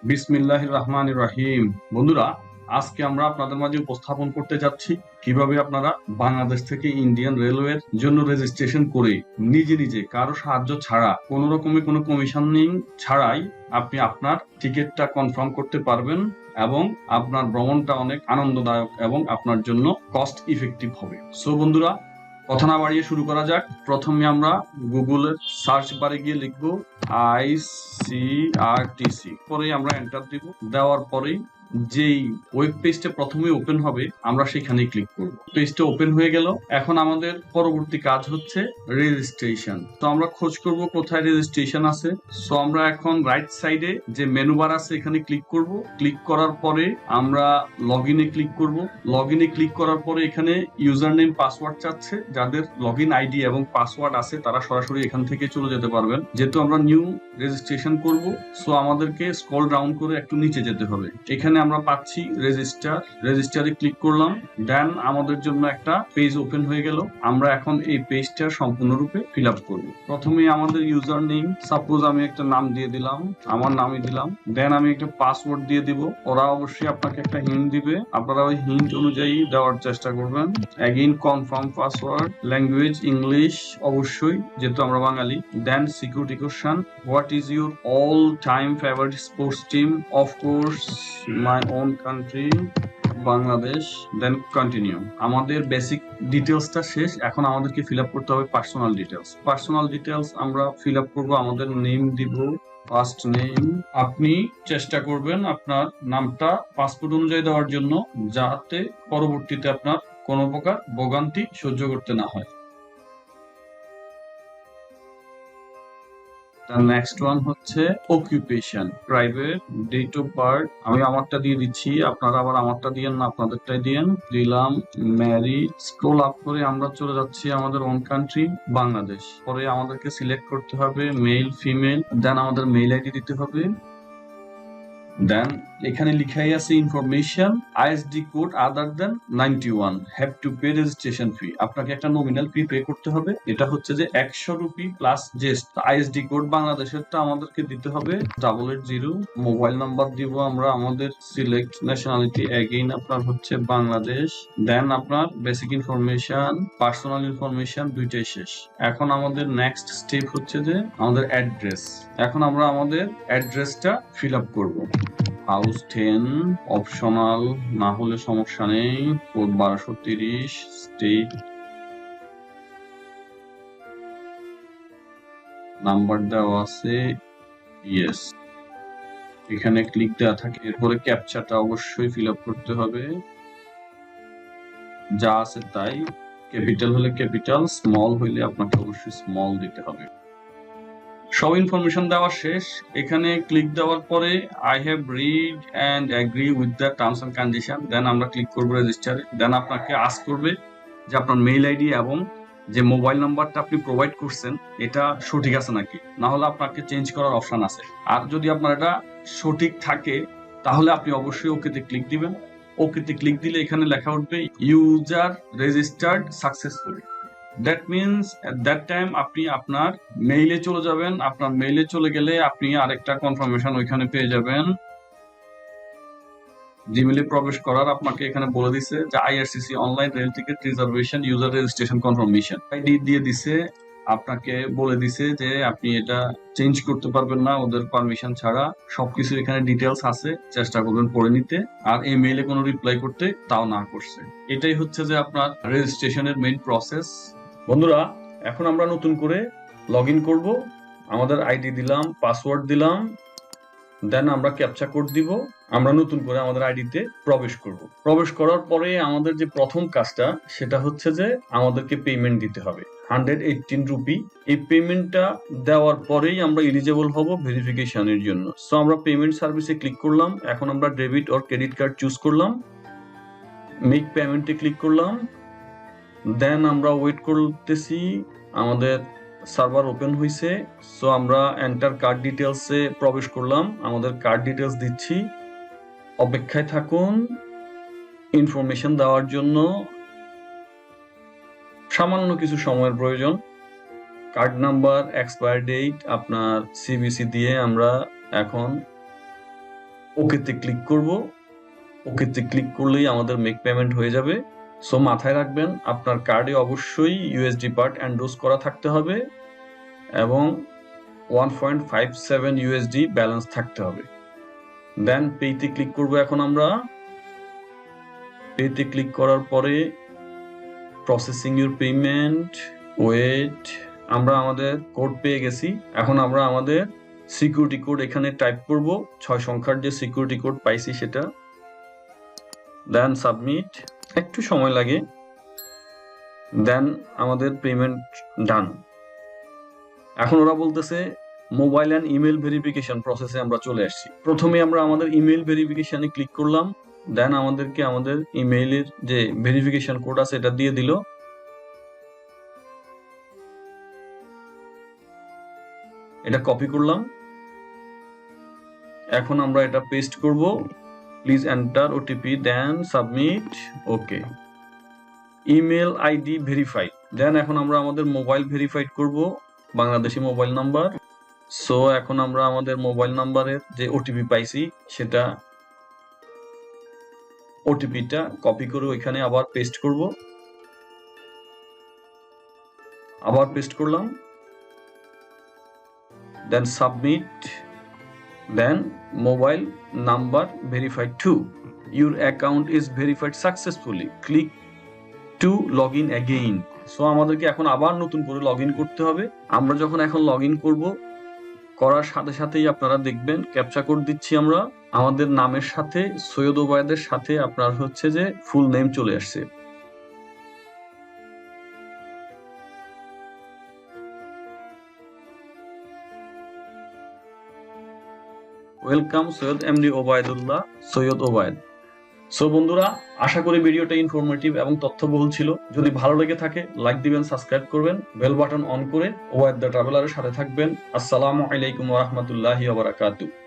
বিসমিল্লাহির রহমানির রহিম। বন্ধুরা, আজকে আমরা আপনাদের মাঝে উপস্থাপন করতে যাচ্ছি কিভাবে আপনারা বাংলাদেশ থেকে ইন্ডিয়ান রেলওয়ের জন্য রেজিস্ট্রেশন করে নিজে নিজে কারো সাহায্য ছাড়া কোনো রকমের কোনো কমিশনিং ছাড়াই আপনি আপনার টিকিটটা কনফার্ম করতে পারবেন এবং আপনার ভ্রমণটা অনেক আনন্দদায়ক এবং আপনার জন্য কস্ট ইফেক্টিভ হবে। সো বন্ধুরা, কথা না বাড়িয়ে শুরু করা যাক। প্রথমে আমরা গুগলের সার্চ বারে গিয়ে লিখবো ICRTC, পরে আমরা এন্টার দিব। দেওয়ার পরেই যেই ওয়েব পেজটা প্রথমে ওপেন হবে আমরা সেখানে ক্লিক করব। পেজটা ওপেন হয়ে গেল। এখন আমাদের পরবর্তী কাজ হচ্ছে রেজিস্ট্রেশন। তো আমরা খোঁজ করব কোথায় রেজিস্ট্রেশন আছে। সো আমরা এখন রাইট সাইডে যে মেনু বার আছে এখানে ক্লিক করব। ক্লিক করার পরে আমরা লগইনে ক্লিক করব। লগইনে ক্লিক করার পরে এখানে ইউজার নেম পাসওয়ার্ড চাচ্ছে। যাদের লগইন আইডি এবং পাসওয়ার্ড আছে তারা সরাসরি এখান থেকে চলে যেতে পারবেন। যেহেতু আমরা নিউ রেজিস্ট্রেশন করব, সো আমাদেরকে স্ক্রল ডাউন করে একটু নিচে যেতে হবে। এখানে আমরা পাচ্ছি রেজিস্টারে ক্লিক করলাম। দেন আমাদের জন্য একটা পেজ ওপেন হয়ে গেল। আমরা এখন এই পেজটা সম্পূর্ণরূপে ফিল আপ করব। প্রথমে আমাদের ইউজার নেম, সাপোজ আমি একটা নাম দিয়ে দিলাম, আমার নামই দিলাম। দেন আমি একটা পাসওয়ার্ড দিয়ে দিব। ওরা অবশ্যই আপনাকে একটা হিন্ট দিবে, আপনারা ওই হিন্ট অনুযায়ী দেওয়ার চেষ্টা করবেন। Again confirm password, language English অবশ্যই যেহেতু আমরা Bangali. Then security question, what is your all time favourite sports team? Of course my own country Bangladesh. Then continue. আমাদের বেসিক ডিটেলসটা শেষ। এখন আমাদেরকে ফিল আপ করতে হবে পার্সোনাল ডিটেলস আমরা ফিল আপ করবো। আমাদের নেম দিব, ফার্স্ট নেম। আপনি চেষ্টা করবেন আপনার নামটা পাসপোর্ট অনুযায়ী দেওয়ার জন্য, যাতে পরবর্তীতে আপনার কোনো প্রকার ভোগান্তি সহ্য করতে না হয়। নেক্সট ওয়ান হচ্ছে occupation, private, date of birth. আমি আমারটা দিয়ে দিচ্ছি, আপনারা আবার আমারটা দিয়েন না, আপনাদেরটাই দিয়েন। দিলাম ম্যারিড। স্ক্রল আপ করে আমরা চলে যাচ্ছি আমাদের ওন কান্ট্রি বাংলাদেশ। পরে আমাদেরকে সিলেক্ট করতে হবে মেল ফিমেল। দেন আমাদের মেইল আইডি দিতে হবে। দেন এখানে লিখাই আছে information, ISD code other than 91 have to pay registration fee. আপনাকে একটা নমিনাল ফি পে করতে হবে। এটা হচ্ছে যে 100 রুপি প্লাস জেস্ট। আইএসডি কোড বাংলাদেশেরটা আমাদেরকে দিতে হবে 880। মোবাইল নাম্বার দিব আমরা আমাদের। সিলেক্ট ন্যাশনালিটি, এগেইন আপনার হচ্ছে বাংলাদেশ। দেন আপনার বেসিক ইনফরমেশন, পার্সোনাল ইনফরমেশন দুইটাই শেষ। এখন আমাদের নেক্সট স্টেপ হচ্ছে যে আমাদের অ্যাড্রেস। এখন আমরা আমাদের অ্যাড্রেসটা ফিল আপ করব। হাউস 10, অপশনাল না হলে সমস্যা নেই। কোড 1230, স্টেট, নাম্বার দেওয়া আছে, ইয়েস। এখানে ক্লিক দেওয়া থাকে। এরপরে ক্যাপচাটা অবশ্যই ফিল আপ করতে হবে, যা আছে তাই। ক্যাপিটাল হলে ক্যাপিটাল, স্মল হইলে আপনাকে অবশ্যই স্মল দিতে হবে। সব ইনফরমেশন দেওয়া শেষ। এখানে ক্লিক দেওয়ার পরে I have read and agree with the terms and condition. Then আমরা ক্লিক করবো রেজিস্টারে। দেন আপনাকে আস্ক করবে যে আপনার মেইল আইডি এবং যে মোবাইল নাম্বারটা আপনি প্রোভাইড করছেন এটা সঠিক আছে নাকি, না হলে আপনাকে চেঞ্জ করার অপশন আছে। আর যদি আপনার এটা সঠিক থাকে তাহলে আপনি অবশ্যই ওকেতে ক্লিক দিবেন। ওকেতে ক্লিক দিলে এখানে লেখা উঠবে user registered successfully. That means at that time আপনি আপনার মেইলে চলে যাবেন। আপনার মেইলে চলে গেলে আপনি আরেকটা কনফার্মেশন ওইখানে পেয়ে যাবেন। জিমেইলে প্রবেশ করার আপনাকে এখানে বলে দিছে যে IRCC online rail ticket reservation user registration confirmation ID দিয়ে দিছে। আপনাকে বলে দিছে যে আপনি এটা চেঞ্জ করতে পারবেন না ওদের পারমিশন ছাড়া। সবকিছু এখানে ডিটেলস আছে, চেষ্টা করবেন পড়ে নিতে। আর এই মেইলে কোনো রিপ্লাই করতে তাও না করছে। এটাই হচ্ছে যে আপনার রেজিস্ট্রেশনের মেইন প্রসেস। বন্ধুরা, এখন আমরা নতুন করে লগ ইন করবো। আমাদের আইডি দিলাম, পাসওয়ার্ড দিলাম, দেন আমরা ক্যাপচা কোড দিব। আমরা নতুন করে আমাদের আইডিতে প্রবেশ করব। প্রবেশ করার পরে আমাদের যে প্রথম কাজটা সেটা হচ্ছে যে আমাদেরকে পেমেন্ট দিতে হবে 118 রুপি। এই পেমেন্টটা দেওয়ার পরেই আমরা এলিজিবল হব ভেরিফিকেশনের জন্য। সো আমরা পেমেন্ট সার্ভিসে ক্লিক করলাম। এখন আমরা debit or credit card choose করলাম, মেক পেমেন্টে ক্লিক করলাম। দেন আমরা ওয়েট করতেছি, আমাদের সার্ভার ওপেন হয়েছে। সো আমরা এন্টার কার্ড ডিটেলসে প্রবেশ করলাম, আমাদের কার্ড ডিটেলস দিচ্ছি। অপেক্ষায় থাকুন ইনফরমেশন দেওয়ার জন্য, সামান্য কিছু সময়ের প্রয়োজন। কার্ড নাম্বার, এক্সপায়ার ডেট, আপনার সিবিসি দিয়ে আমরা এখন ওকেতে ক্লিক করব। ওকেতে ক্লিক করলেই আমাদের মেক পেমেন্ট হয়ে যাবে। সো মাথায় রাখবেন, আপনার কার্ডে অবশ্যই ইউএসডি পার্ট এন্ডোর্স করা থাকতে হবে এবং 1.57 ইউএসডি ব্যালেন্স থাকতে হবে। দেন পেতে ক্লিক করব। এখন আমরা পেতে ক্লিক করার পরে প্রসেসিং ইউর পেমেন্ট, ওয়েট, আমরা আমাদের কোড পেয়ে গেছি। এখন আমরা আমাদের সিকিউরিটি কোড এখানে টাইপ করব, 6 সংখ্যার যে সিকিউরিটি কোড পাইছি সেটা। দেন সাবমিট, একটু সময় লাগে। দেন আমাদের পেমেন্ট ডান। এখন ওরা বলতেছে মোবাইল অ্যান্ড ইমেল ভেরিফিকেশন প্রসেসে আমরা চলে আসছি। প্রথমে আমরা আমাদের ইমেল ভেরিফিকেশনে ক্লিক করলাম। দেন আমাদেরকে আমাদের ইমেইলের যে ভেরিফিকেশন কোড আছে এটা দিয়ে দিল। এটা কপি করলাম। এখন আমরা এটা পেস্ট করব। Please enter OTP, then submit. Okay, email ID verified. Then এখন আমরা আমাদের মোবাইল ভেরিফাইড করব, বাংলাদেশি মোবাইল নাম্বার। সো এখন আমরা আমাদের মোবাইল নাম্বারের যে ওটিপি পাইছি সেটা ওটিপিটা কপি করে ওইখানে আবার পেস্ট করব। আবার পেস্ট করলাম। Then submit. Then mobile number verified too, your account is verified successfully, click to log in again. So আমাদেরকে এখন আবার নতুন করে লগ ইন করতে হবে। আমরা যখন এখন লগ ইন করবো, করার সাথে সাথেই আপনারা দেখবেন ক্যাপচা কোড দিচ্ছি আমরা, আমাদের নামের সাথে সৈয়দ ওবায়দের সাথে আপনার হচ্ছে যে ফুল নেম চলে আসছে। Welcome Syed MD Obaidullah, Syed Obaid. So বন্ধুরা, আশা করি ভিডিওটা ইনফরমেটিভ এবং তথ্যবহুল ছিল। যদি ভালো লেগে থাকে লাইক দিবেন, সাবস্ক্রাইব করবেন, বেল বাটন অন করে ওবায়দ দ্য ট্রাভেলারের সাথে থাকবেন। আসসালামু আলাইকুম ওয়া রাহমাতুল্লাহি ওয়া বারাকাতুহু।